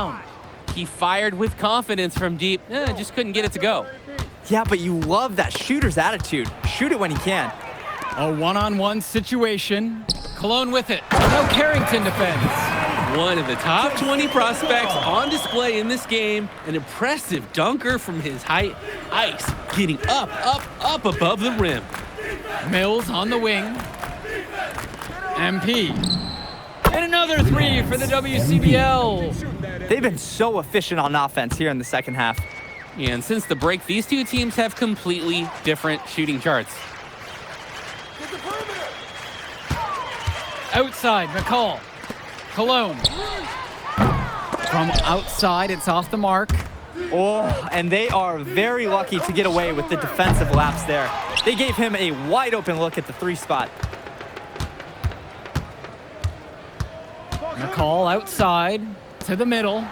down. He fired with confidence from deep, just couldn't get it to go. Yeah, but you love that shooter's attitude. Shoot it when he can. A one-on-one situation. Cologne with it. No Carrington defense. One of the top 20 prospects on display in this game. An impressive dunker from his height. Ice getting up above the rim. Mills on the wing. MP. And another three for the WCBL. They've been so efficient on offense here in the second half. And since the break, these two teams have completely different shooting charts. Outside, McCall. Cologne. From outside, it's off the mark. Oh, and they are very lucky to get away with the defensive lapse there. They gave him a wide open look at the three spot. McCall outside to the middle.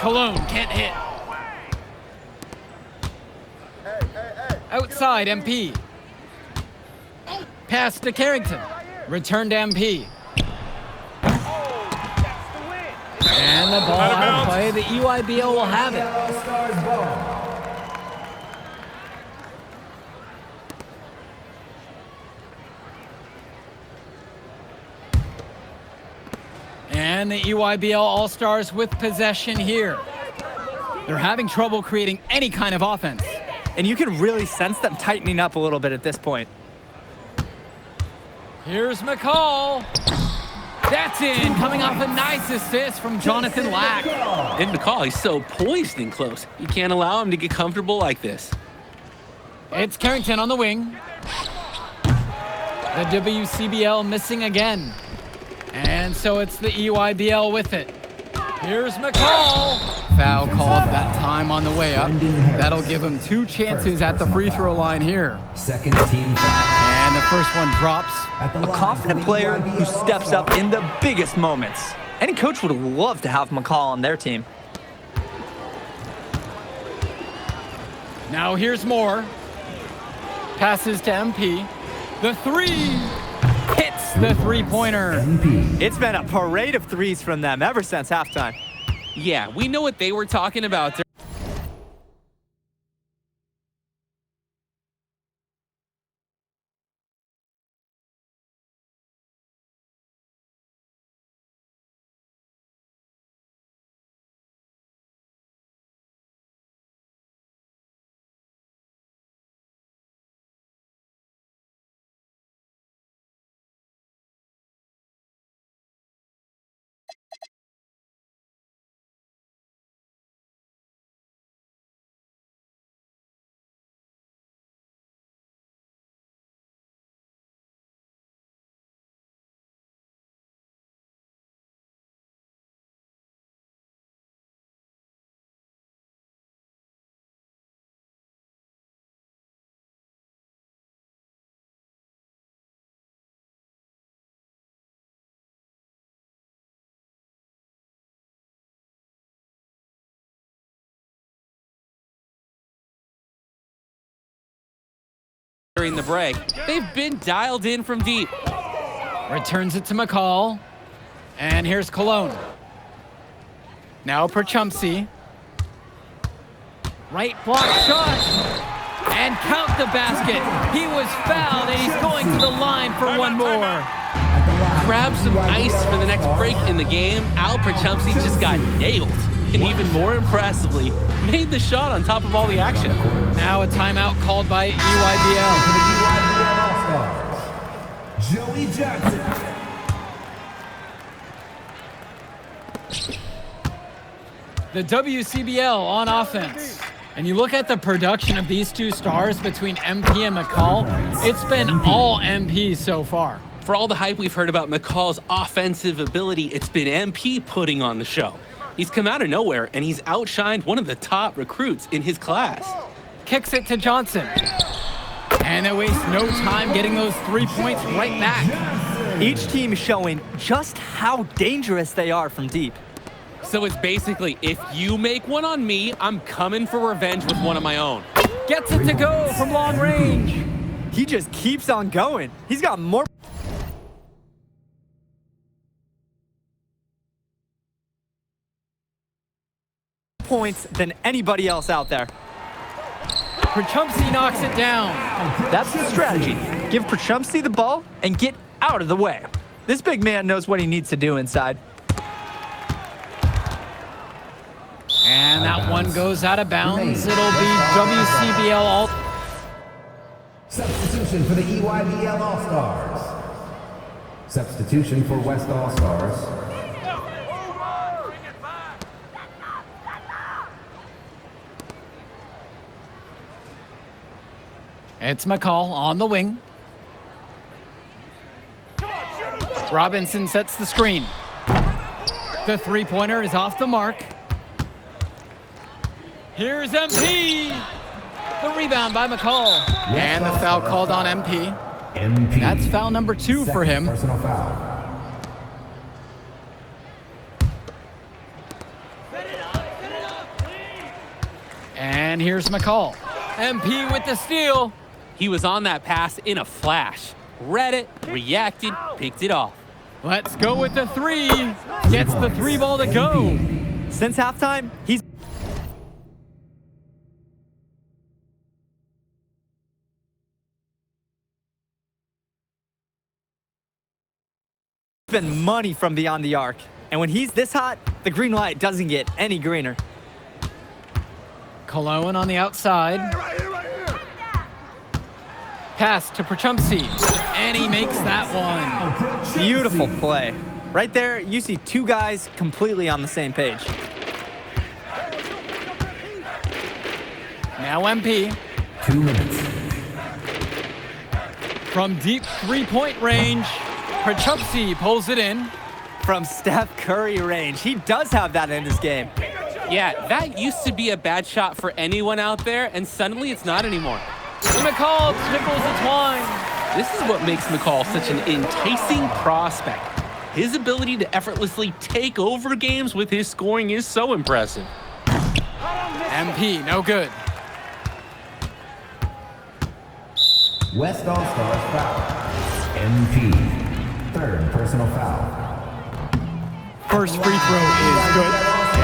Cologne can't hit. Outside, MP. Pass to Carrington. Return to MP. And the ball out of play. The EYBL will have it. And the EYBL All-Stars with possession here. They're having trouble creating any kind of offense. And you can really sense them tightening up a little bit at this point. Here's McCall. That's in, coming off a nice assist from Jonathan Lack. And McCall, he's so poised and close. You can't allow him to get comfortable like this. It's Carrington on the wing. The WCBL missing again. And so it's the EYBL with it. Here's McCall. Foul called that time on the way up. That'll give him two chances at the free throw line here. Second team foul. And the first one drops. A confident player who steps up in the biggest moments. Any coach would love to have McCall on their team. Now here's Moore. Passes to MP. The three. Hits the three-pointer. It's been a parade of threes from them ever since halftime. Yeah, we know what they were talking about. During the break, they've been dialed in from deep. Returns it to McCall. And here's Cologne. Now Perchumsey. Right block shot. And count the basket. He was fouled, and he's going to the line for one more. Grab some ice for the next break in the game. Al Perchumsey just got nailed. And even more impressively, made the shot on top of all the action. Now a timeout called by EYBL. Joey Johnson. The WCBL on offense. And you look at the production of these two stars between MP and McCall, it's been all MP so far. For all the hype we've heard about McCall's offensive ability, it's been MP putting on the show. He's come out of nowhere, and he's outshined one of the top recruits in his class. Kicks it to Johnson. And they waste no time getting those 3 points right back. Each team is showing just how dangerous they are from deep. So it's basically, if you make one on me, I'm coming for revenge with one of my own. Gets it to go from long range. He just keeps on going. He's got more points than anybody else out there. Prachumsky knocks it down. That's the strategy. Give Prachumsky the ball and get out of the way. This big man knows what he needs to do inside. And that one goes out of bounds. It'll be WCBL all. Substitution for the EYBL All-Stars. Substitution for West All-Stars. It's McCall on the wing. Robinson sets the screen. The three-pointer is off the mark. Here's MP. The rebound by McCall. And the foul called on MP. MP. That's foul number 2 for Second him. Personal foul. And here's McCall. MP with the steal. He was on that pass in a flash. Read it, reacted, picked it off. Let's go with the 3. Gets the 3 ball to go. Since halftime, he's been money from beyond the arc. And when he's this hot, the green light doesn't get any greener. Cologne on the outside. Pass to Prachumsky. And he makes that one. Beautiful play. Right there, you see two guys completely on the same page. Now MP. 2 minutes. From deep three-point range, Prachumsky pulls it in. From Steph Curry range. He does have that in his game. Yeah, that used to be a bad shot for anyone out there, and suddenly it's not anymore. McCall tickles the twine. This is what makes McCall such an enticing prospect. His ability to effortlessly take over games with his scoring is so impressive. MP, no good. West All-Stars foul. MP. Third personal foul. First free throw is good.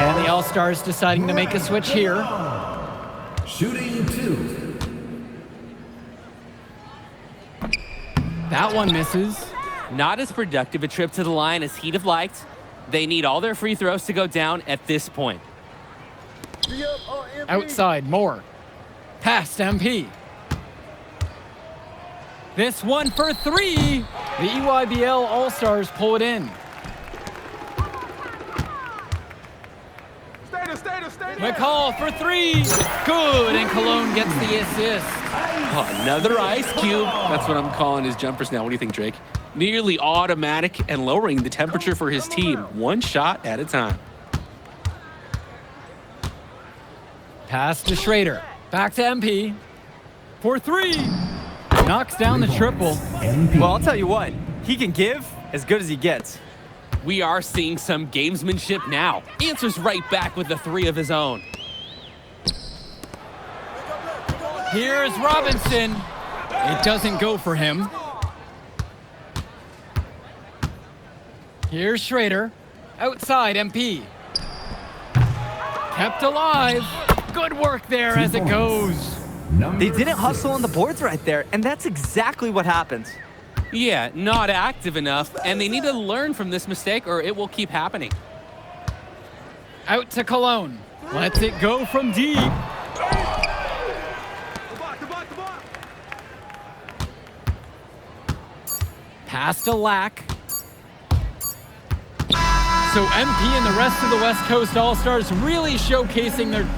And the All-Stars deciding to make a switch here. Shooting 2. That one misses. Not as productive a trip to the line as he'd have liked. They need all their free throws to go down at this point. Outside, Moore. Pass to MP. This one for 3. The EYBL All-Stars pull it in. McCall for 3. Good, and Cologne gets the assist. Oh, another ice cube. That's what I'm calling his jumpers now. What do you think, Drake? Nearly automatic and lowering the temperature for his team, one shot at a time. Pass to Schrader. Back to MP. For 3. Knocks down the triple. MP. Well, I'll tell you what. He can give as good as he gets. We are seeing some gamesmanship now. Answers right back with the 3 of his own. Here's Robinson. It doesn't go for him. Here's Schrader. Outside, MP. Kept alive. Good work there as it goes. They didn't hustle on the boards right there, and that's exactly what happens. Yeah, not active enough, and they need to learn from this mistake or it will keep happening. Out to Cologne. Lets it go from deep. Pass to Lack. So MP and the rest of the West Coast All-Stars really showcasing their...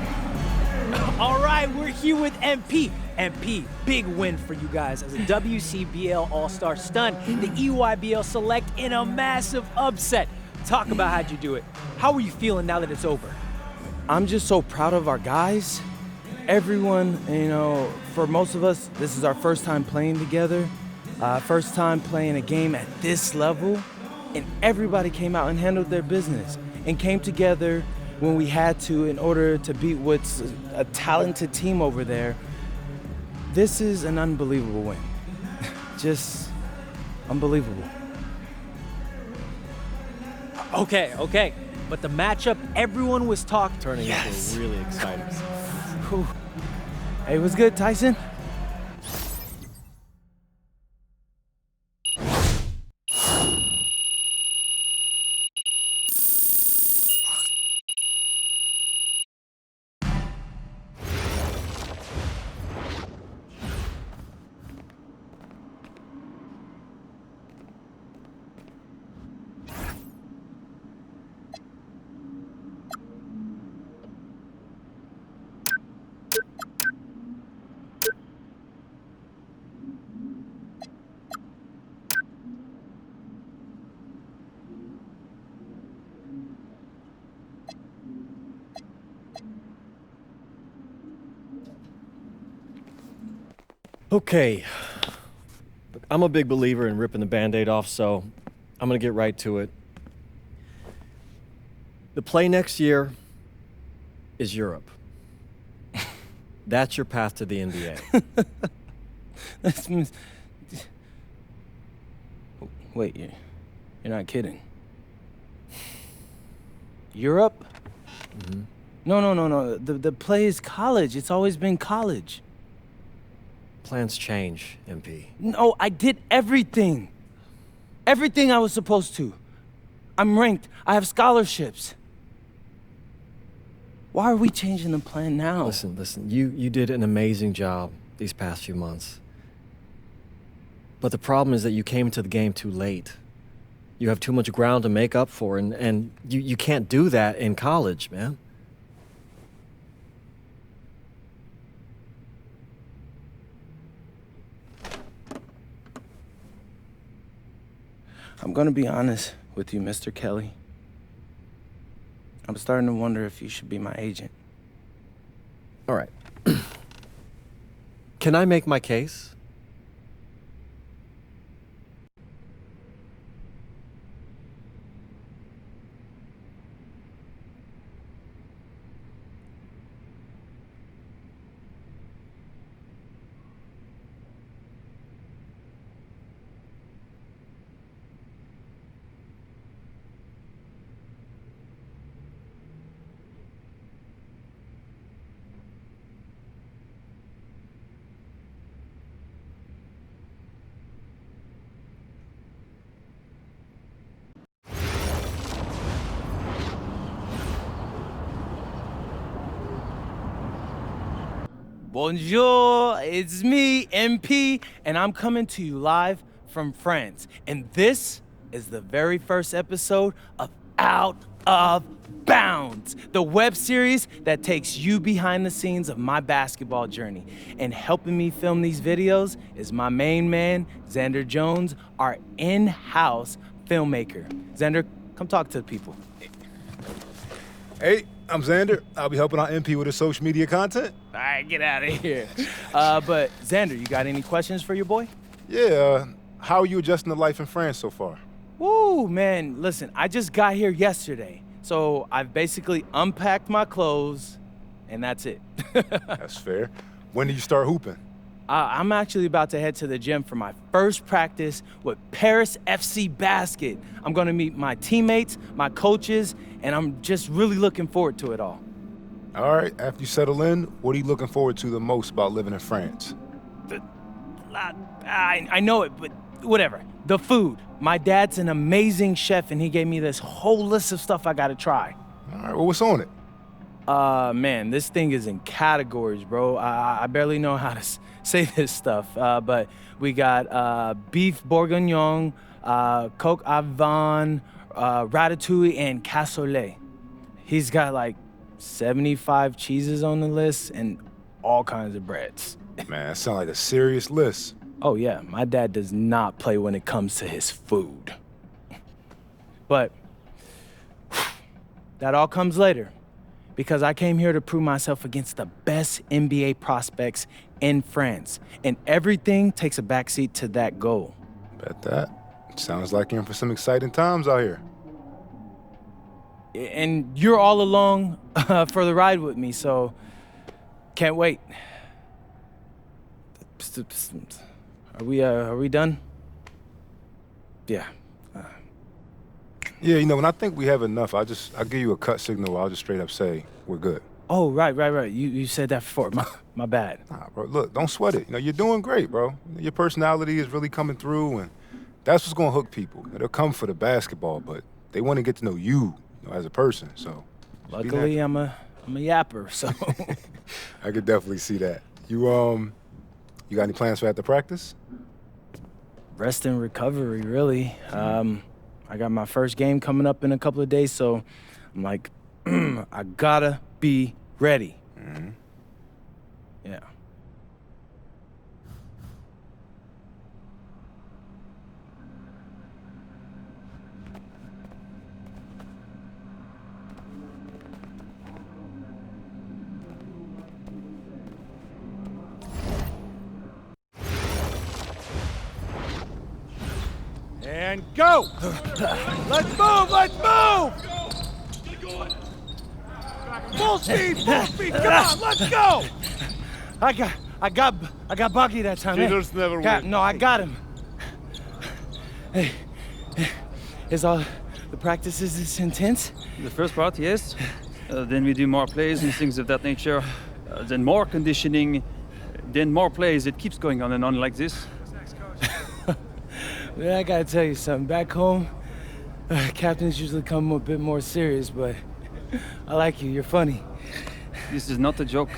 All right, we're here with MP. MP, big win for you guys as a WCBL All-Star stun. The EYBL Select in a massive upset. Talk about how'd you do it. How are you feeling now that it's over? I'm just so proud of our guys. Everyone, you know, for most of us, this is our first time playing together, first time playing a game at this level, and everybody came out and handled their business and came together when we had to in order to beat what's a talented team over there. This is an unbelievable win. Just unbelievable. Okay. but the matchup everyone was talking. Turning into a really exciting series. Whew. Hey, what's good, Tyson? Okay. Look, I'm a big believer in ripping the Band-Aid off, so I'm gonna get right to it. The play next year is Europe. That's your path to the NBA. That's Wait, you're not kidding. Europe? Mm-hmm. No. The play is college. It's always been college. Plans change, MP. No, I did everything. Everything I was supposed to. I'm ranked. I have scholarships. Why are we changing the plan now? Listen, you did an amazing job these past few months. But the problem is that you came to the game too late. You have too much ground to make up for, and you can't do that in college, man. I'm gonna be honest with you, Mr. Kelly. I'm starting to wonder if you should be my agent. All right. Can I make my case? Bonjour, it's me, MP, and I'm coming to you live from France. And this is the very first episode of Out of Bounds, the web series that takes you behind the scenes of my basketball journey. And helping me film these videos is my main man, Xander Jones, our in-house filmmaker. Xander, come talk to the people. Hey, I'm Xander. I'll be helping out MP with his social media content. All right, get out of here. But Xander, you got any questions for your boy? Yeah, how are you adjusting to life in France so far? Woo, man, listen, I just got here yesterday. So I've basically unpacked my clothes, and that's it. That's fair. When do you start hooping? I'm actually about to head to the gym for my first practice with Paris FC Basket. I'm gonna meet my teammates, my coaches, and I'm just really looking forward to it all. All right, after you settle in, what are you looking forward to the most about living in France? I know it, but whatever. The food. My dad's an amazing chef, and he gave me this whole list of stuff I gotta try. All right, well, what's on it? Man, this thing is in categories, bro. I barely know how to say this stuff, but we got beef bourguignon, coq au vin, ratatouille, and cassoulet. He's got like 75 cheeses on the list and all kinds of breads. Man, that sounds like a serious list. Oh yeah, my dad does not play when it comes to his food. But that all comes later, because I came here to prove myself against the best NBA prospects in France, and everything takes a backseat to that goal. Bet that. Sounds like you're in for some exciting times out here. And you're all along for the ride with me, so can't wait. Are we done? Yeah. Yeah, you know, when I think we have enough, I'll give you a cut signal. I'll just straight up say we're good. Oh, right. You said that before. My bad. Nah, bro, look, don't sweat it. You know, you're doing great, bro. Your personality is really coming through, and that's what's gonna hook people. They'll come for the basketball, but they want to get to know you, as a person. So, Luckily, I'm a yapper, so. I could definitely see that. You got any plans for after practice? Rest and recovery, really. I got my first game coming up in a couple of days, so I'm like, I gotta be ready. Mm-hmm. Yeah. And go! Let's move! Let's move! Full speed! Full speed! Come on! Let's go! I got Bucky that time. Cheaters never win. No, I got him. Hey, is all the practices this intense? The first part, yes. Then we do more plays and things of that nature. Then more conditioning. Then more plays. It keeps going on and on like this. Man, I gotta tell you something. Back home, captains usually come a bit more serious, but I like you. You're funny. This is not a joke.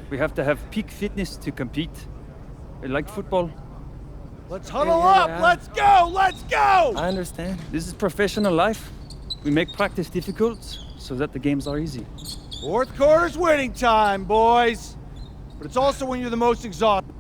We have to have peak fitness to compete. Like football. Let's huddle up! Let's go! Let's go! I understand. This is professional life. We make practice difficult so that the games are easy. Fourth quarter's winning time, boys. But it's also when you're the most exhausted.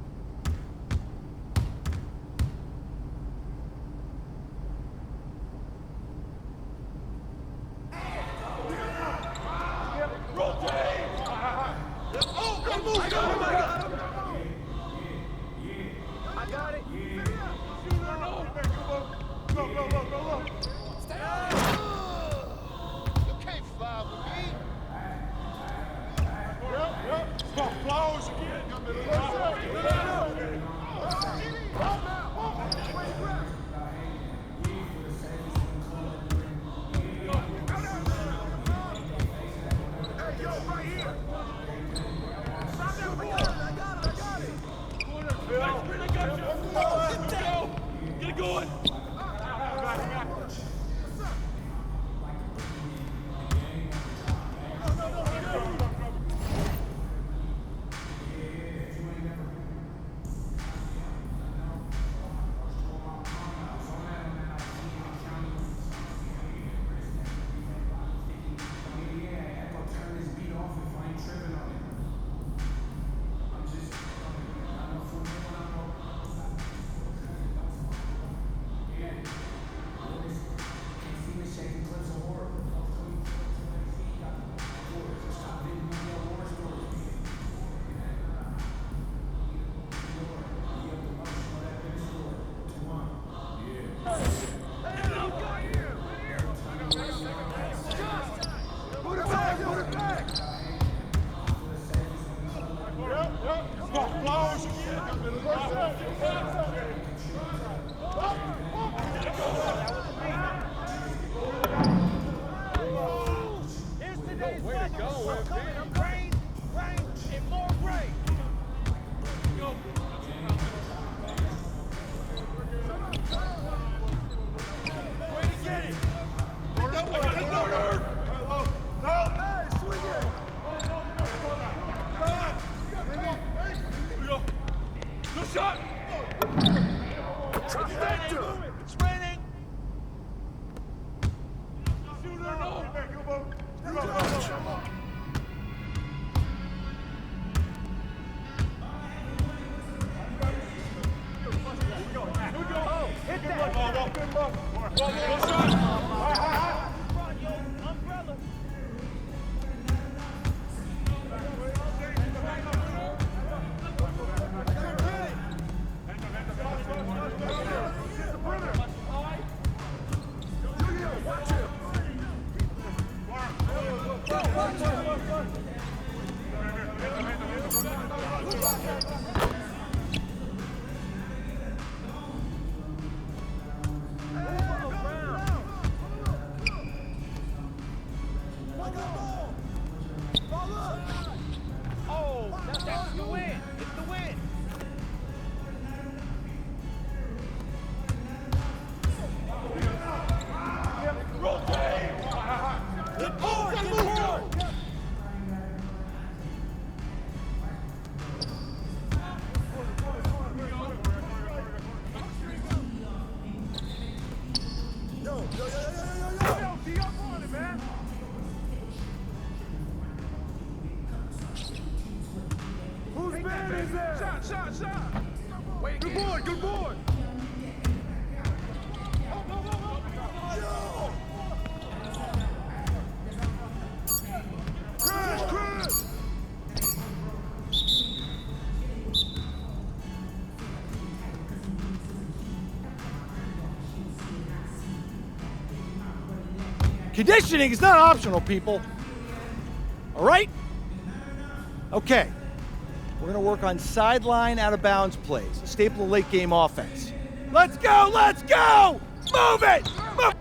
Watch it! That's the win. It's the win. Get board! Get board! Whose man is there? Shot! Wait, good board! Chris! Conditioning is not optional, people. All right? Okay. We're going to work on sideline out-of-bounds plays, a staple of late-game offense. Let's go! Move it! Move!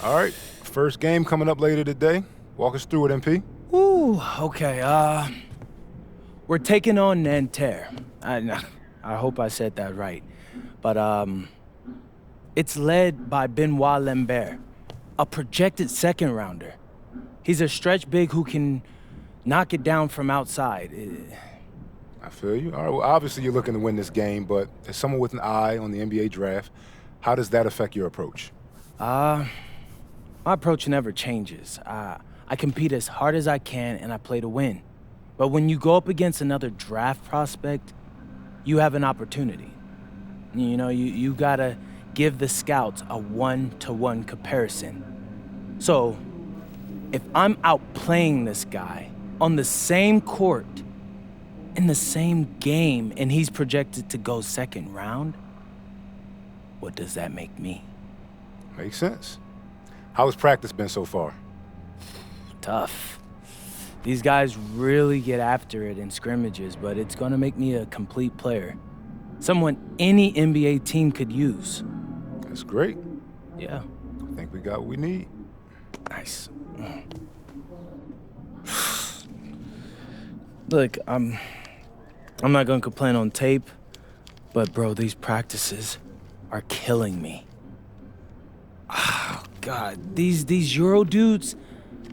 All right, first game coming up later today. Walk us through it, MP. Ooh, okay, we're taking on Nanterre. I hope I said that right. But, it's led by Benoit Lambert, a projected second rounder. He's a stretch big who can knock it down from outside. I feel you. All right, well, obviously you're looking to win this game, but as someone with an eye on the NBA draft, how does that affect your approach? My approach never changes. I compete as hard as I can and I play to win. But when you go up against another draft prospect, you have an opportunity. You know, you gotta give the scouts a one-to-one comparison. So, if I'm outplaying this guy on the same court, in the same game, and he's projected to go second round, what does that make me? Makes sense. How has practice been so far? Tough. These guys really get after it in scrimmages, but it's gonna make me a complete player. Someone any NBA team could use. That's great. Yeah. I think we got what we need. Nice. Look, I'm not gonna complain on tape, but bro, these practices are killing me. Oh, God, these Euro dudes,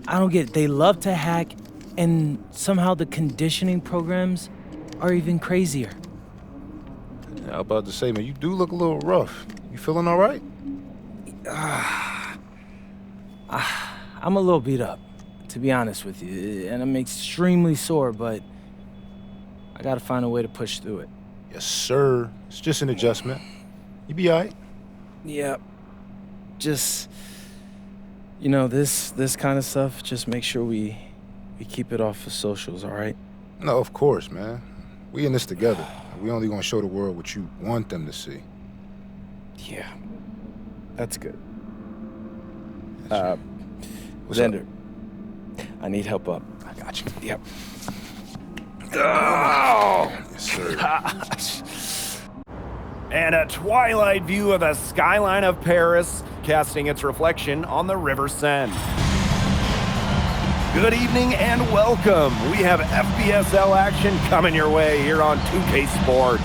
I don't get it. They love to hack, and somehow the conditioning programs are even crazier. Yeah, I was about to say, man, you do look a little rough. You feeling all right? I'm a little beat up, to be honest with you, and I'm extremely sore, but I gotta find a way to push through it. Yes, sir. It's just an adjustment. You be all right. Yeah. Just, you know, this kind of stuff, just make sure we keep it off of socials, all right? No, of course, man. We in this together. We only gonna show the world what you want them to see. Yeah. That's good. What's Xander, up? I need help up. I got you. Yep. Oh! Yes, sir. Gosh. And a twilight view of the skyline of Paris, casting its reflection on the River Seine. Good evening and welcome. We have FPSL action coming your way here on 2K Sports.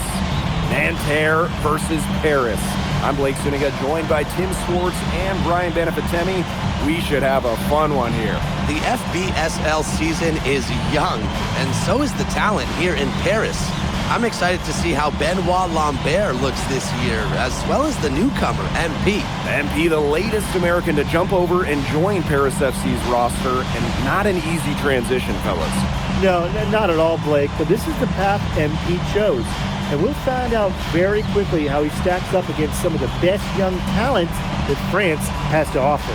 Nanterre versus Paris. I'm Blake Zuniga, joined by Tim Swartz and Brian Benefitemi. We should have a fun one here. The FBSL season is young, and so is the talent here in Paris. I'm excited to see how Benoit Lambert looks this year, as well as the newcomer, MP. MP, the latest American to jump over and join Paris FC's roster, and not an easy transition, fellas. No, not at all, Blake, but this is the path MP chose. And we'll find out very quickly how he stacks up against some of the best young talent that France has to offer.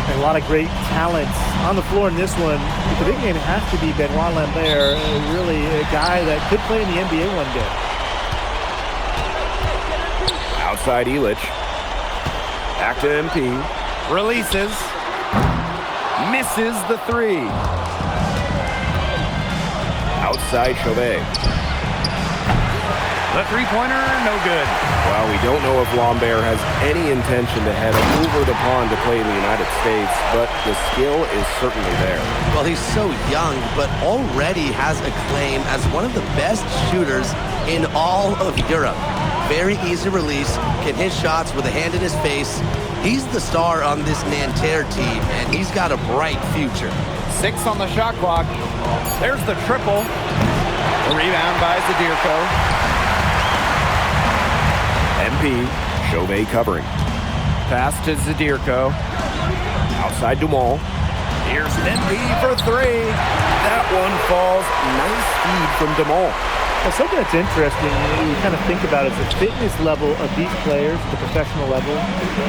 A lot of great talent on the floor in this one. The big name has to be Benoit Lambert, really a guy that could play in the NBA one day. Outside Illich. Back to MP. Releases. Misses the three. Outside Chauvet. The three-pointer, no good. Well, we don't know if Lambert has any intention to head over the pond to play in the United States, but the skill is certainly there. Well, he's so young, but already has a claim as one of the best shooters in all of Europe. Very easy release, can hit shots with a hand in his face. He's the star on this Nanterre team, and he's got a bright future. 6 on the shot clock. There's the triple. The rebound by Zadirko. MP, Chauvet covering. Pass to Zadirko. Outside Dumont. Here's MP for three. That one falls. Nice feed from Dumont. Well, something that's interesting, you kind of think about it, is the fitness level of these players at the professional level.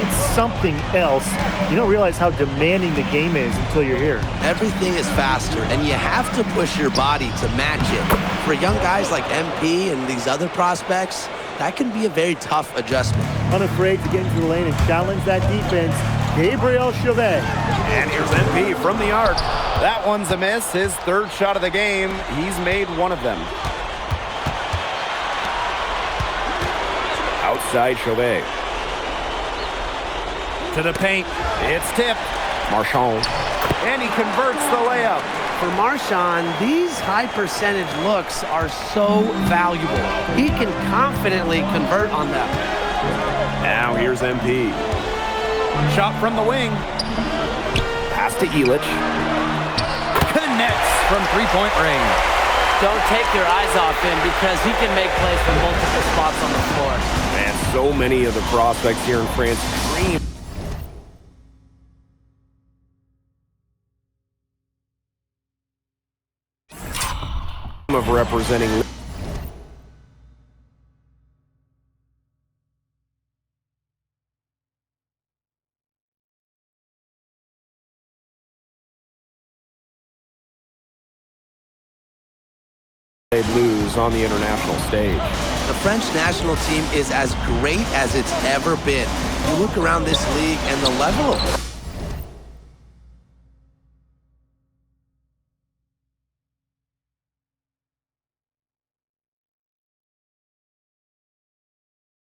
It's something else. You don't realize how demanding the game is until you're here. Everything is faster, and you have to push your body to match it. For young guys like MP and these other prospects, that can be a very tough adjustment. Unafraid to get into the lane and challenge that defense, Gabriel Chauvet. And here's MP from the arc. That one's a miss. His third shot of the game. He's made one of them. Outside Chauvet. To the paint. It's tipped. Marchand. And he converts the layup. For Marchand, these high percentage looks are so valuable. He can confidently convert on them. Now here's MP. Shot from the wing. Pass to Illich. Connects from three-point range. Don't take your eyes off him because he can make plays from multiple spots on the floor. And so many of the prospects here in France dream of representing. They lose on the international stage. The French national team is as great as it's ever been. You look around this league and the level of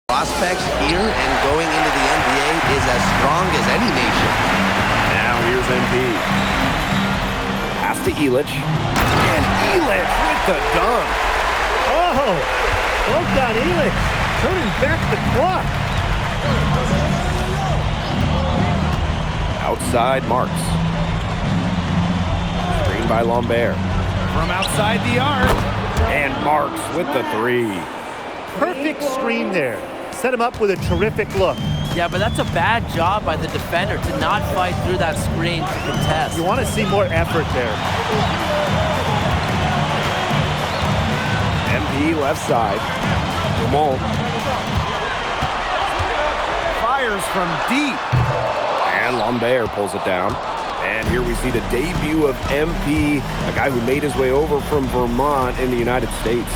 prospects here and going into the NBA is as strong as any nation. Now here's MP. Pass to Illich. And Illich with the dunk. Oh, well done, Illich. Turning back the clock. Outside Marks. Screen by Lambert. From outside the arc. And Marks with the three. Perfect screen there. Set him up with a terrific look. Yeah, but that's a bad job by the defender to not fight through that screen to contest. You want to see more effort there. MP left side. Dumont. Fires from deep. And Lambert pulls it down. And here we see the debut of MP, a guy who made his way over from Vermont in the United States.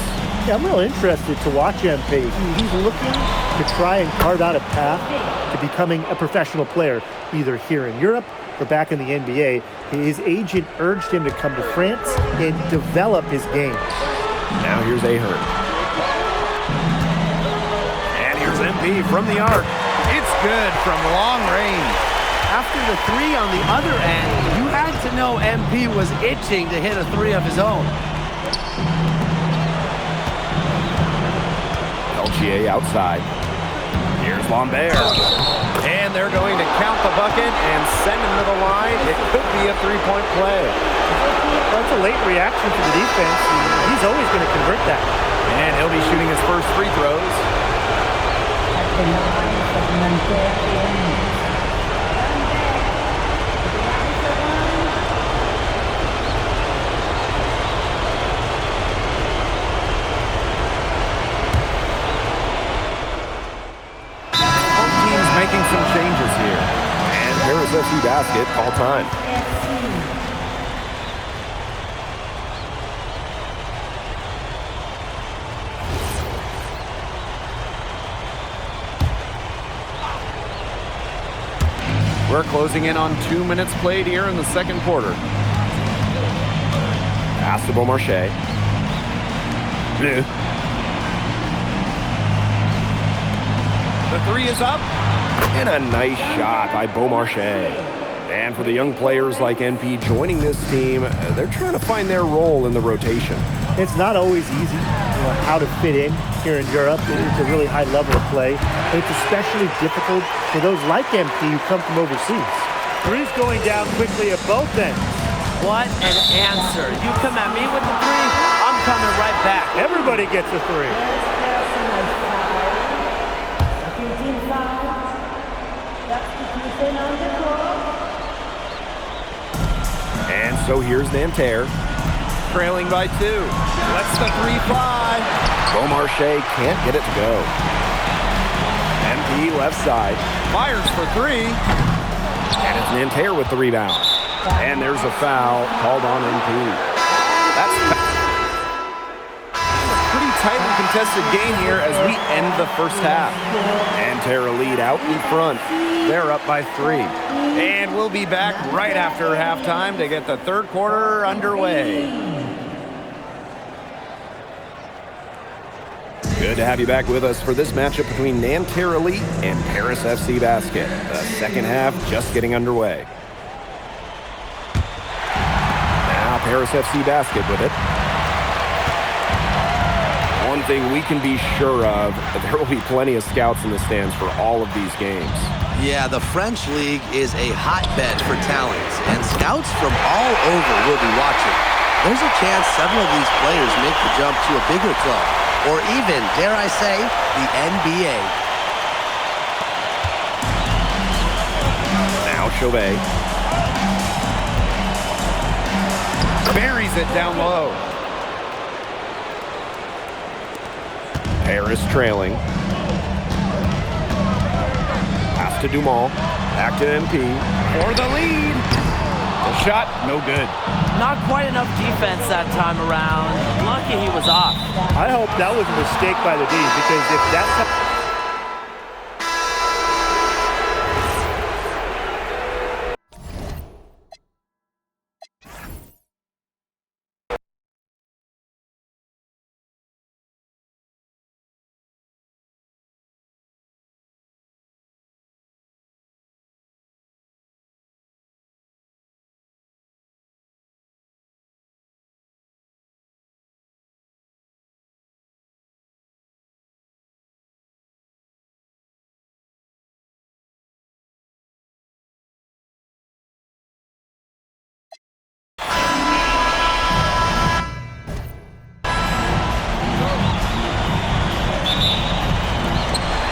Yeah, I'm real interested to watch MP. He's looking to try and carve out a path to becoming a professional player, either here in Europe or back in the NBA. His agent urged him to come to France and develop his game. Now here's Ahern. And here's MP from the arc. It's good from long range. After the three on the other end, you had to know MP was itching to hit a three of his own. Peltier outside. Here's Lambert. And they're going to count the bucket and send him to the line. It could be a three-point play. That's a late reaction to the defense. He's always going to convert that. And he'll be shooting his first free throws. Making some changes here. And Paris FC basket, call time. We're closing in on 2 minutes played here in the second quarter. Pass to Beaumarchais. Bleu. The three is up. And a nice shot by Beaumarchais. And for the young players like MP joining this team, they're trying to find their role in the rotation. It's not always easy, how to fit in here in Europe. It's a really high level of play. And it's especially difficult for those like MP who come from overseas. Three's going down quickly at both ends. What an answer. You come at me with the three, I'm coming right back. Everybody gets a three. And so here's Nanterre, trailing by 2. Lets the three fly. Beaumarchais can't get it to go. MP left side, fires for 3. And it's Nanterre with the rebound. And there's a foul called on MP. That's a pretty tightly contested game here as we end the first half. Nanterre lead out in front. They're up by 3. And we'll be back right after halftime to get the third quarter underway. Good to have you back with us for this matchup between Nanterre Elite and Paris FC Basket. The second half just getting underway. Now Paris FC Basket with it. One thing we can be sure of, there will be plenty of scouts in the stands for all of these games. Yeah, the French league is a hotbed for talents, and scouts from all over will be watching. There's a chance several of these players make the jump to a bigger club, or even, dare I say, the NBA. Now Chauvet. Buries it down low. Paris trailing. Pass to Dumont. Back to MP. For the lead. The shot, no good. Not quite enough defense that time around. Lucky he was off. I hope that was a mistake by the D, because if that's...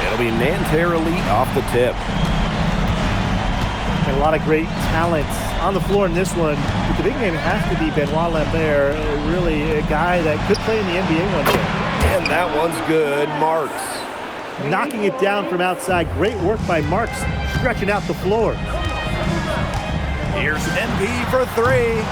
It'll be Nanterre Elite off the tip. And a lot of great talents on the floor in this one. But the big name has to be Benoit Lambert, really a guy that could play in the NBA one day. And that one's good. Marks. Knocking it down from outside. Great work by Marks, stretching out the floor. Here's MP for 3.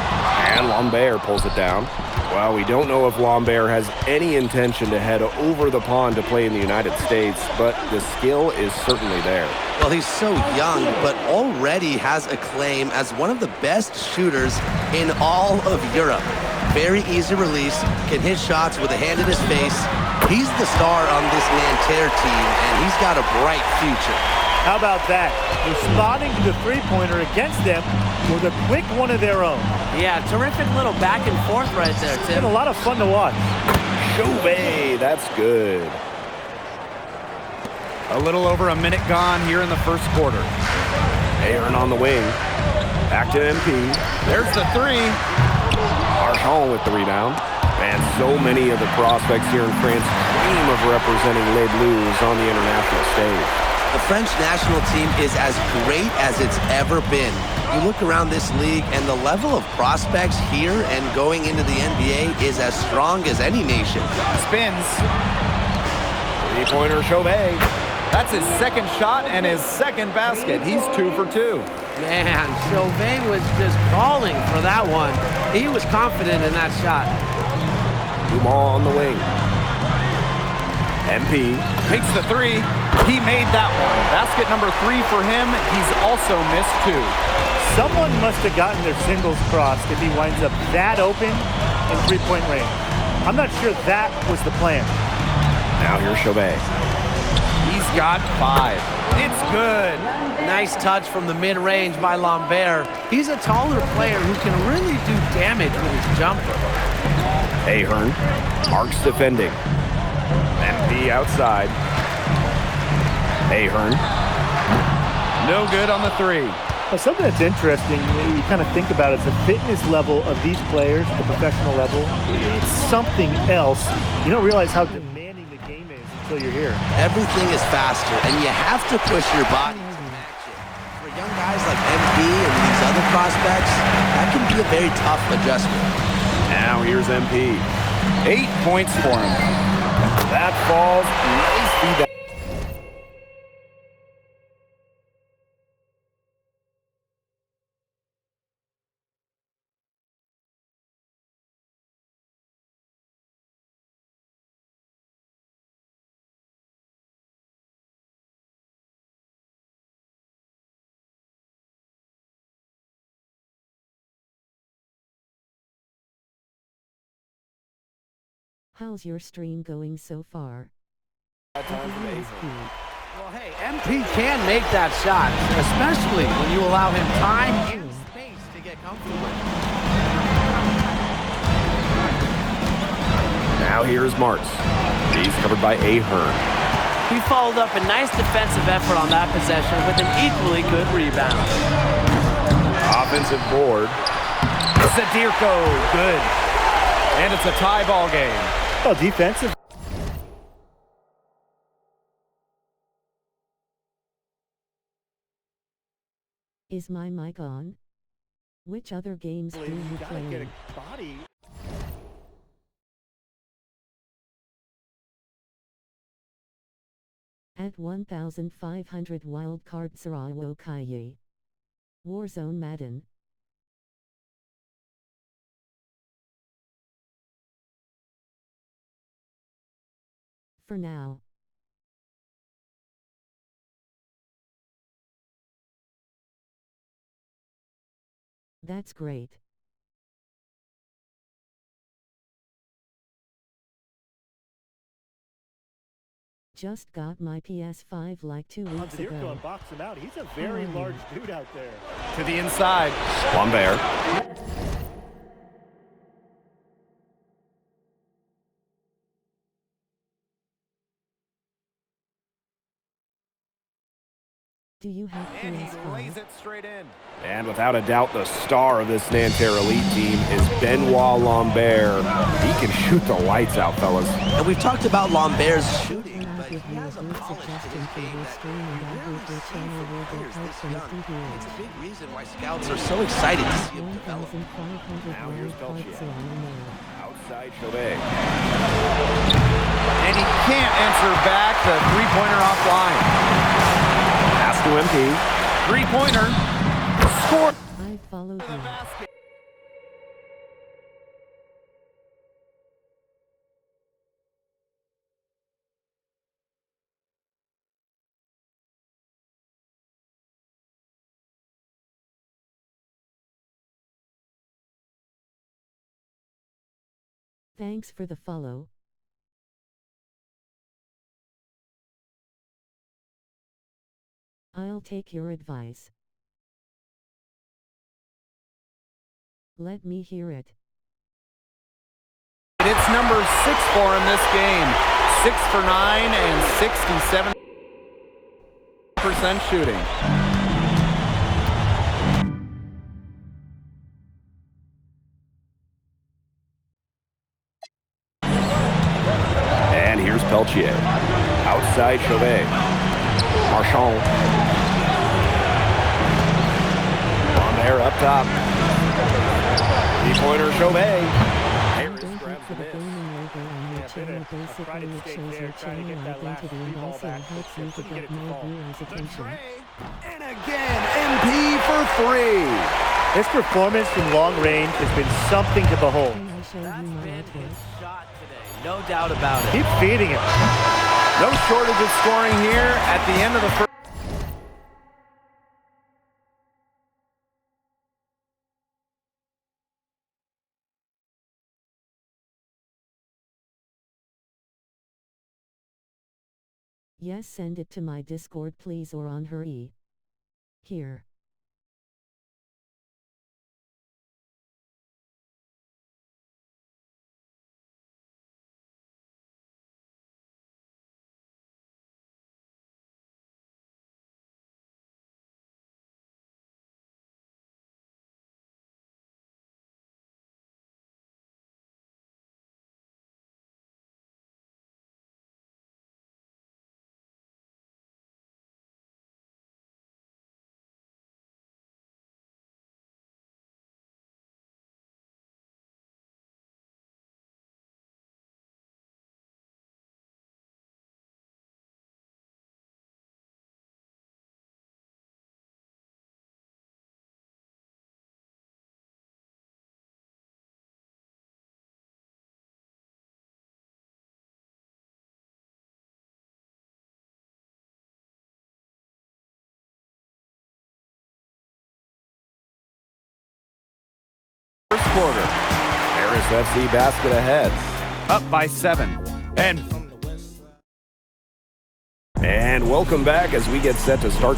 And Lambert pulls it down. Well, we don't know if Lambert has any intention to head over the pond to play in the United States, but the skill is certainly there. Well, he's so young, but already has acclaim as one of the best shooters in all of Europe. Very easy release, can hit shots with a hand in his face. He's the star on this Nanterre team, and he's got a bright future. How about that? Responding to the three-pointer against them with a quick one of their own. Yeah, terrific little back and forth right there, It's Tim. been a lot of fun to watch. Chauvet, that's good. A little over a minute gone here in the first quarter. Aaron on the wing. Back to MP. There's the three. Marchand with the rebound. And so many of the prospects here in France dream of representing Les Bleus on the international stage. The French national team is as great as it's ever been. You look around this league, and the level of prospects here and going into the NBA is as strong as any nation. Spins. Three-pointer Chauvet. That's his second shot and his second basket. He's 2 for 2. Man, Chauvet was just calling for that one. He was confident in that shot. Dumont on the wing. MP takes the three. He made that one. Basket number 3 for him. He's also missed 2. Someone must have gotten their singles crossed if he winds up that open in three-point range. I'm not sure that was the plan. Now here's Chauvet. He's got 5. It's good. Nice touch from the mid-range by Lambert. He's a taller player who can really do damage with his jumper. Ahern. Marks defending. MP outside. Ahern. No good on the 3. Well, something that's interesting, you kind of think about is the fitness level of these players at the professional level. It's something else. You don't realize how demanding the game is until you're here. Everything is faster, and you have to push your body to match it. For young guys like MP and these other prospects, that can be a very tough adjustment. Now here's MP. 8 points for him. That falls. Nice feedback. How's your stream going so far? Well, hey, MP can make that shot, especially when you allow him time and space to get comfortable. Now here's Martz. He's covered by Ahern. He followed up a nice defensive effort on that possession with an equally good rebound. Offensive board. Zadirko, good. And it's a tie ball game. Oh, defensive. Is my mic on? Which other games do you play? Get a body. At 1,500 wildcard Sarawo Kaye. Warzone Madden. For now. That's great. Just got my PS5 like 2 weeks Zadirko ago. and box him out. He's a very large dude out there. To the inside. Lambert. Do you have And he PS5? lays it straight in. And without a doubt, the star of this Nanterre Elite team is Benoit Lambert. He can shoot the lights out, fellas. And we've talked about Lambert's shooting, but Give me a good suggestion for your stream and I hope your channel will get help from it's a big reason why scouts are so excited to see him develop. 1,500 Now here's wildcard Sarawo. Outside Chauvet. And he can't answer back the three-pointer offline. Pass to MP. Three-pointer. Score. I followed you. Thanks for the follow. I'll take your advice. Let me hear it. It's number 6 for him this game. 6 for 9 and 67% shooting. And here's Peltier. Outside Chauvet. Marchand. On there up top. 3-pointer Chauvet. Harris grabs the miss. Channel basically it shows your channel identity and also helps you to get more viewers' attention. And again, MP for 3. His performance from long range has been something to behold. Can I show you my artwork? No doubt about it. Keep feeding him. No shortage of scoring here at the end of the first. Yes, send it to my Discord please or on her e. Here. First quarter. Harris FC basket ahead. Up by 7. And welcome back as we get set to start.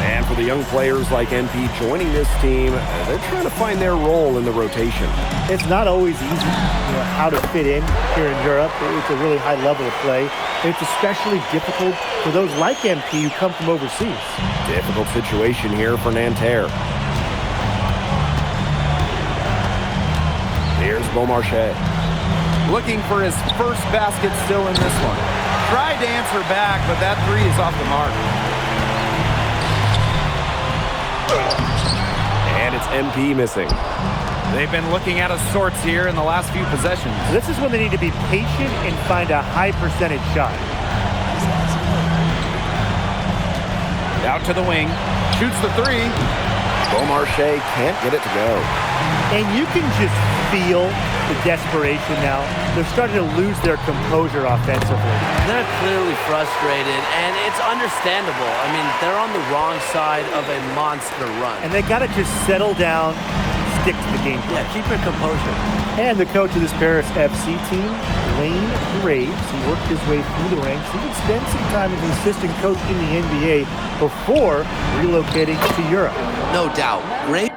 And for the young players like MP joining this team, they're trying to find their role in the rotation. It's not always easy, how to fit in here in Europe. It's a really high level of play. It's especially difficult for those like MP who come from overseas. Difficult situation here for Nanterre. Here's Beaumarchais. Looking for his first basket still in this one. Tried to answer back, but that 3 is off the mark. And it's MP missing. They've been looking out of sorts here in the last few possessions. This is when they need to be patient and find a high percentage shot. Out to the wing. Shoots the 3. Beaumarchais can't get it to go. And you can just feel the desperation now. They're starting to lose their composure offensively. They're clearly frustrated, and it's understandable. I mean, they're on the wrong side of a monster run. And they got to just settle down, stick to the game plan. Yeah, keep your composure. And the coach of this Paris FC team, Lane Graves, he worked his way through the ranks. He would spend some time as an assistant coach in the NBA before relocating to Europe. No doubt. Graves.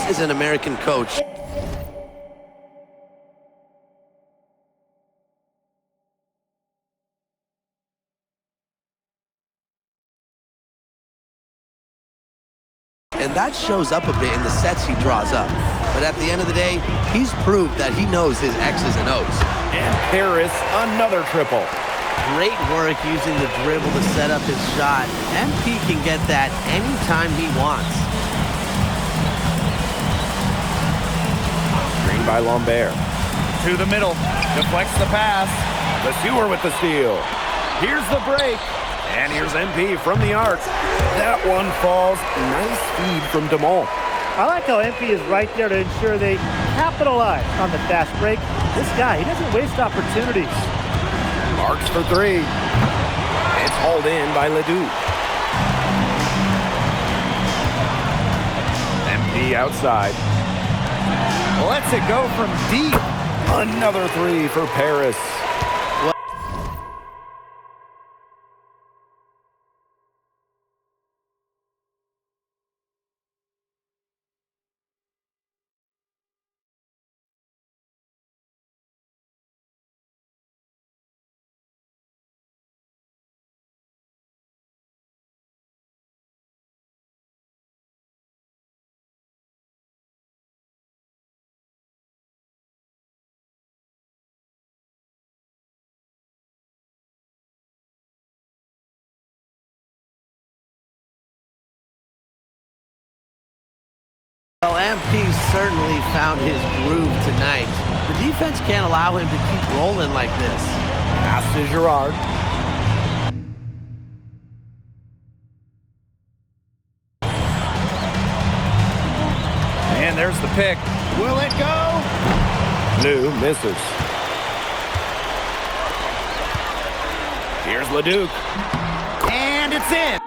Is an American coach. And that shows up a bit in the sets he draws up. But at the end of the day, he's proved that he knows his X's and O's. And Paris, another triple. Great work using the dribble to set up his shot. MP can get that anytime he wants. Screen by Lambert. To the middle. Deflects the pass. Lesueur with the steal. Here's the break. And here's MP from the arc. That one falls. Nice feed from DeMol. I like how MP is right there to ensure they capitalize on the fast break. This guy, he doesn't waste opportunities. Marks for three. It's hauled in by Ledoux. MP outside. Lets it go from deep. Another three for Paris. Well, MP certainly found his groove tonight. The defense can't allow him to keep rolling like this. Pass to Girard. And there's the pick. Will it go? Lou misses. Here's Leduc. And it's in.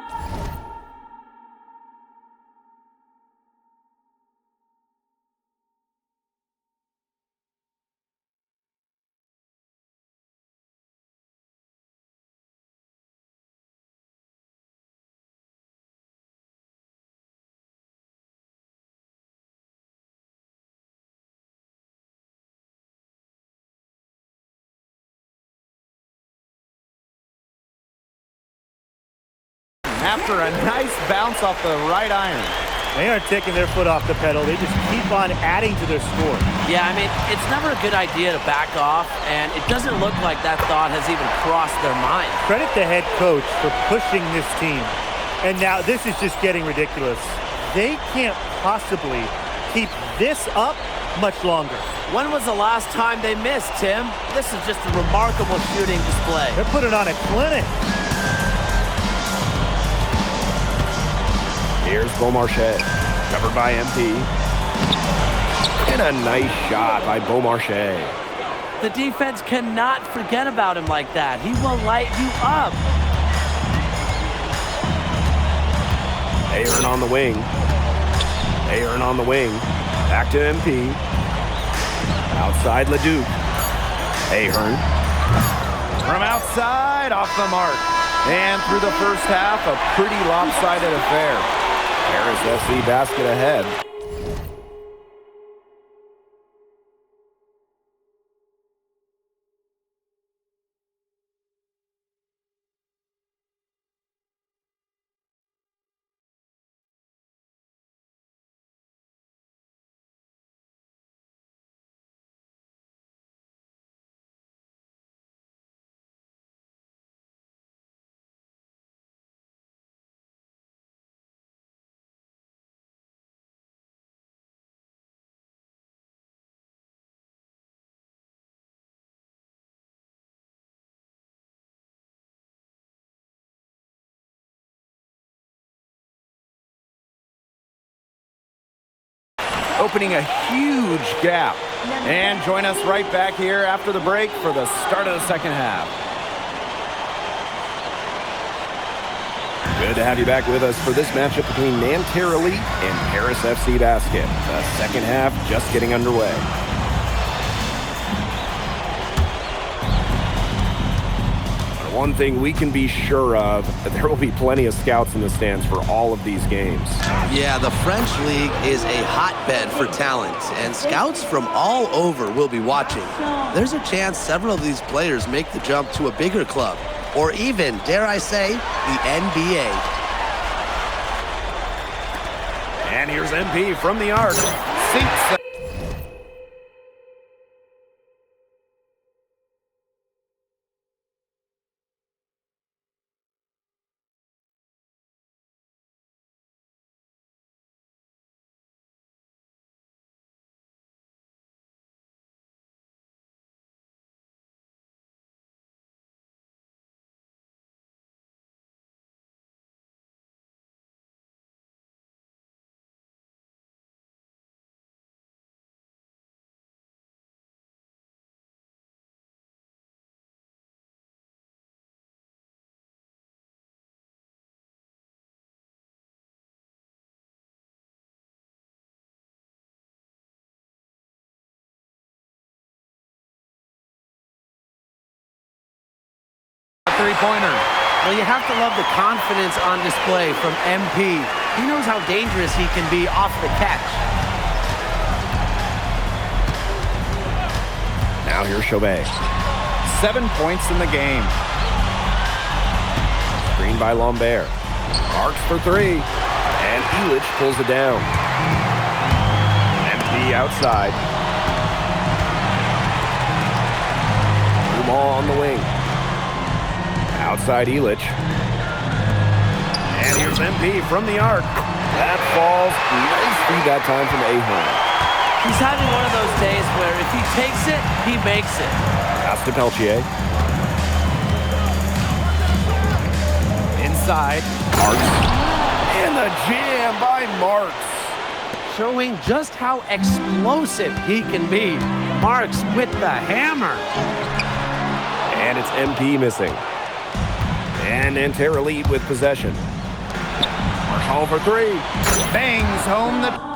After a nice bounce off the right iron. They aren't taking their foot off the pedal. They just keep on adding to their score. Yeah, I mean, it's never a good idea to back off, and it doesn't look like that thought has even crossed their mind. Credit the head coach for pushing this team. And now this is just getting ridiculous. They can't possibly keep this up much longer. When was the last time they missed, Tim? This is just a remarkable shooting display. They're putting on a clinic. Here's Beaumarchais, covered by MP. And a nice shot by Beaumarchais. The defense cannot forget about him like that. He will light you up. Ahern on the wing. Ahern on the wing. Back to MP. Outside Leduc. Ahern. From outside, off the mark. And through the first half, a pretty lopsided affair. Paris FC basket ahead. Opening a huge gap. And join us right back here after the break for the start of the second half. Good to have you back with us for this matchup between Nanterre Elite and Paris FC Basket. The second half just getting underway. One thing we can be sure of, there will be plenty of scouts in the stands for all of these games. Yeah, the French League is a hotbed for talent, and scouts from all over will be watching. There's a chance several of these players make the jump to a bigger club, or even, dare I say, the NBA. And here's MP from the arc. Sinks three-pointer. Well, you have to love the confidence on display from MP. He knows how dangerous he can be off the catch. Now here's Chauvet. 7 points in the game. Screen by Lambert. Marks for three. And Elich pulls it down. MP outside. Dumal on the wing. Outside Elich. And here's MP from the arc. That falls. Nice feed that time from Ahern. He's having one of those days where if he takes it, he makes it. Pass to Peltier. Inside. Marks. And the jam by Marks. Showing just how explosive he can be. Marks with the hammer. And it's MP missing. And Nanterre lead with possession. Marshall for three. Bangs home the...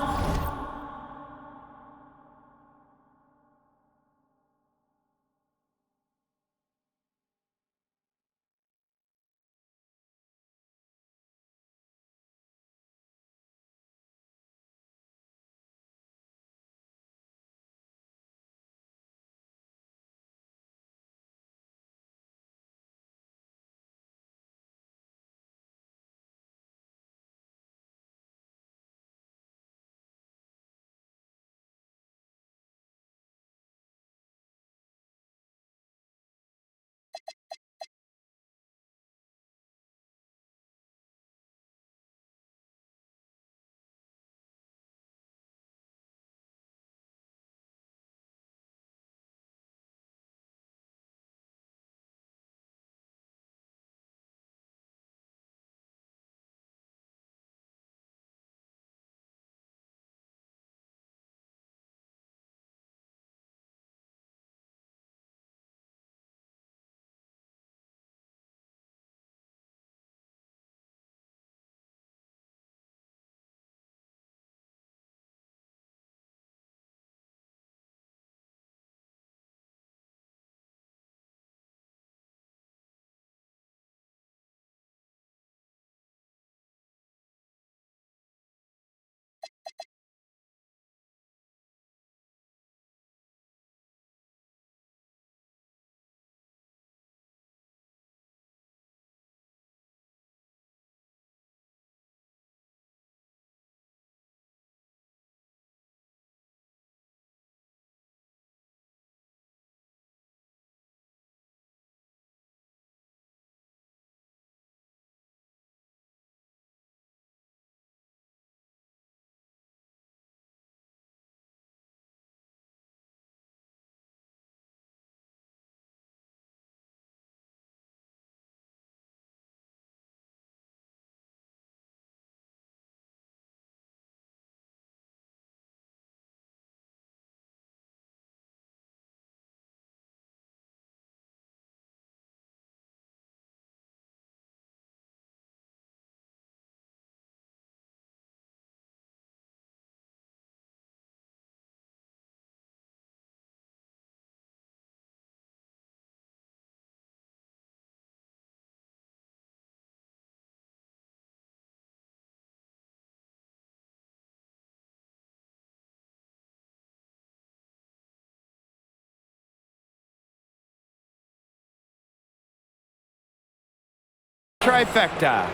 Trifecta.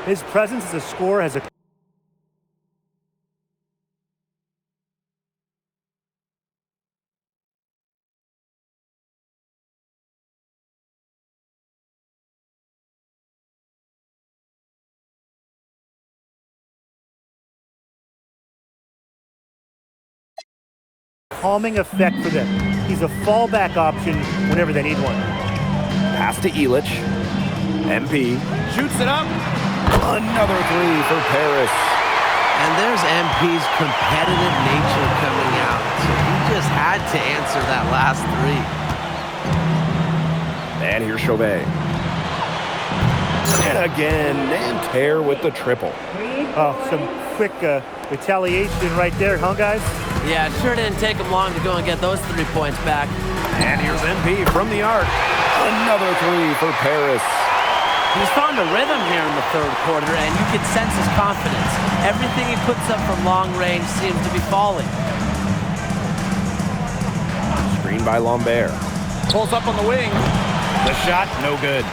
His presence as a scorer has a calming effect for them. He's a fallback option whenever they need one. Pass to Elich. MP shoots it up. Another three for Paris. And there's MP's competitive nature coming out. So he just had to answer that last three. And here's Chauvet. And again, Nanterre with the triple. Oh, some quick retaliation right there, huh, guys? Yeah, it sure didn't take him long to go and get those 3 points back. And here's MP from the arc. Another three for Paris. He's found a rhythm here in the third quarter, and you can sense his confidence. Everything he puts up from long range seems to be falling. Screen by Lambert. Pulls up on the wing. The shot, no good.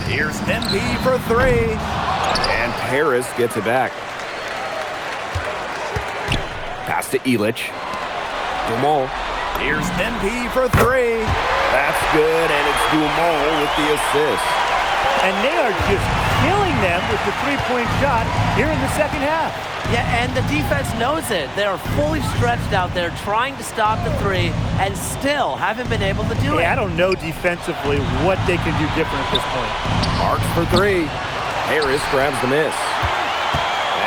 Here's MP for three. And Paris gets it back. Pass to Illich. Dumont. Here's MP for three. That's good, and it's Dumont with the assist. And they are just killing them with the three-point shot here in the second half. Yeah, and the defense knows it. They are fully stretched out there trying to stop the three and still haven't been able to do it. Yeah, I don't know defensively what they can do different at this point. Marks for three. Harris grabs the miss.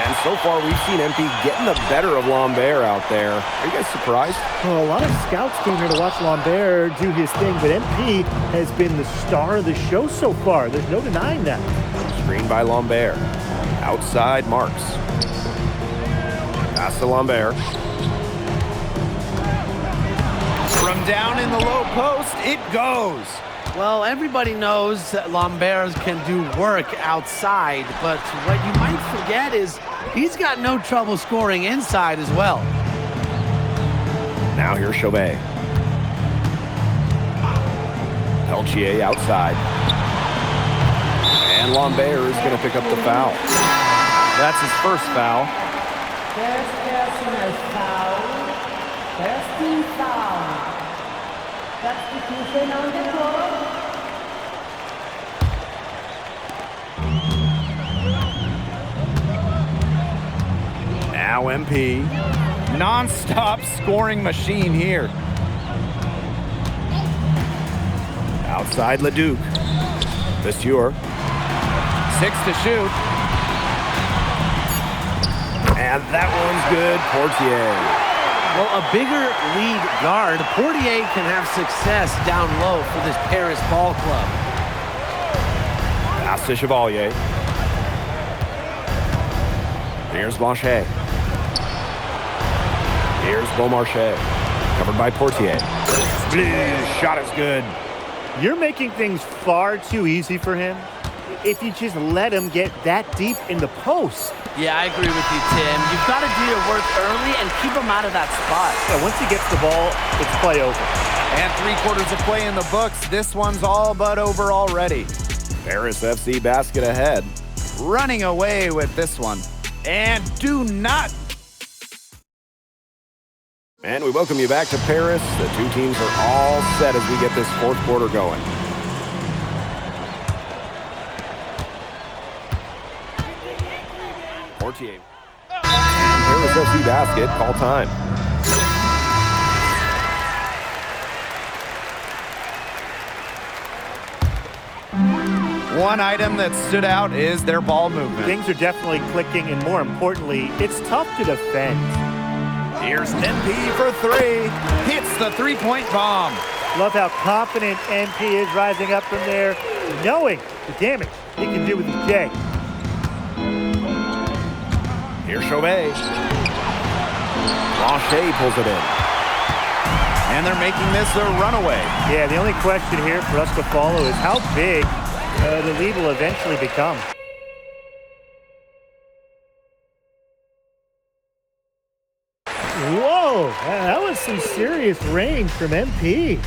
And so far, we've seen MP getting the better of Lambert out there. Are you guys surprised? Well, a lot of scouts came here to watch Lambert do his thing, but MP has been the star of the show so far. There's no denying that. Screen by Lambert. Outside Marks. Pass to Lambert. From down in the low post, it goes. Well, everybody knows that Lambert can do work outside, but what you might forget is he's got no trouble scoring inside as well. Now here's Chauvet. Peltier outside. And Lambert is going to pick up the foul. That's his first foul. First personal foul. First team foul. Substitution on the court. Now MP. Non-stop scoring machine here. Outside Leduc. Vasseur. 6 to shoot. And that one's good. Portier. Well, a bigger lead guard, Portier can have success down low for this Paris ball club. Pass to Chevalier. Here's Blanchet. Here's Beaumarchais. Covered by Portier. Shot is good. You're making things far too easy for him if you just let him get that deep in the post. Yeah, I agree with you, Tim. You've got to do your work early and keep him out of that spot. Yeah, once he gets the ball, it's play over. And 3/4 of play in the books. This one's all but over already. Paris FC basket ahead. Running away with this one. And do not. And we welcome you back to Paris. The two teams are all set as we get this fourth quarter going. Portier. Paris FC basket, call time. One item that stood out is their ball movement. Things are definitely clicking, and more importantly, it's tough to defend. Here's MP for three. Hits the three-point bomb. Love how confident MP is rising up from there, knowing the damage he can do with his J. Here's Chauvet. Blanchet pulls it in. And they're making this a runaway. Yeah, the only question here for us to follow is how big the lead will eventually become. Whoa, that was some serious range from MP.